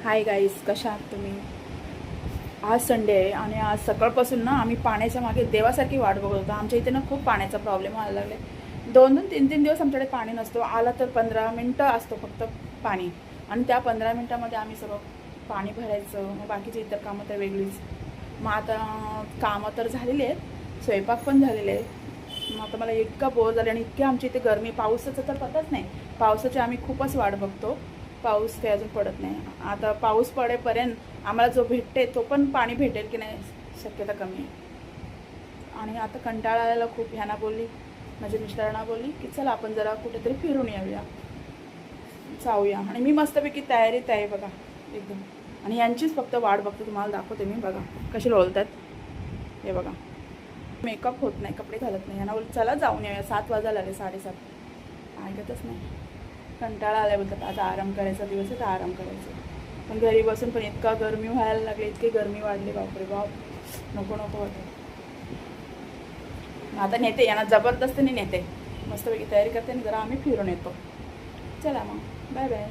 Hi guys, कशा आहात तुम्ही? आज संडे आहे आणि आज सकाळपासून ना आम्ही पाण्याच्या मागे देवासारखी वाट बघत होतो. आमच्या इथे ना खूप पाण्याचा प्रॉब्लेम व्हायला लागले. 2-2, 3-3 दिवस आमच्याकडे पाणी नसतो. आला तर 15 मिनटं असतो फक्त पाणी, आणि त्या 15 मिनटामध्ये आम्ही सगळं पाणी भरायचं. मग बाकीची इतर कामं तर वेगळीच. मग आता कामं तर झालेली आहेत, स्वयंपाक पण झालेले आहे. मग आता मला इतका बोर झाला आणि इतकी आमच्या इथे गरमी, पावसाचं तर पताच नाही. पावसाची आम्ही खूपच वाट बघतो. पाऊस काही अजून पडत नाही. आता पाऊस पडेपर्यंत आम्हाला जो भेटते तो पण पाणी भेटेल की नाही शक्यता कमी आहे. आणि आता कंटाळा आलेला खूप. ह्यांना बोलली, माझ्या मिस्टरांना बोलली की चला आपण जरा कुठेतरी फिरून येऊया, जाऊया. आणि मी मस्तपैकी तयारीत आहे बघा एकदम. आणि यांचीच फक्त वाट बघतो. तुम्हाला दाखवते मी, बघा कशी लोळतात. हे बघा, मेकअप होत नाही, कपडे घालत नाही. यांना बोल चला जाऊन येऊया, 7 वाजायला आले, 7:30. ऐकतच नाही. कंटाळा आला, बोलतात आता आराम करायचा दिवस आहे तर आराम करायचा. पण घरी बसून पण इतका गरमी व्हायला लागली, इतकी गरमी वाढली, बापरे बाप, नको नको होतं. आता नेते यांना, जबरदस्तीने नेते. मस्तपैकी तयारी करते आणि जरा आम्ही फिरून येतो. चला मग, बाय बाय.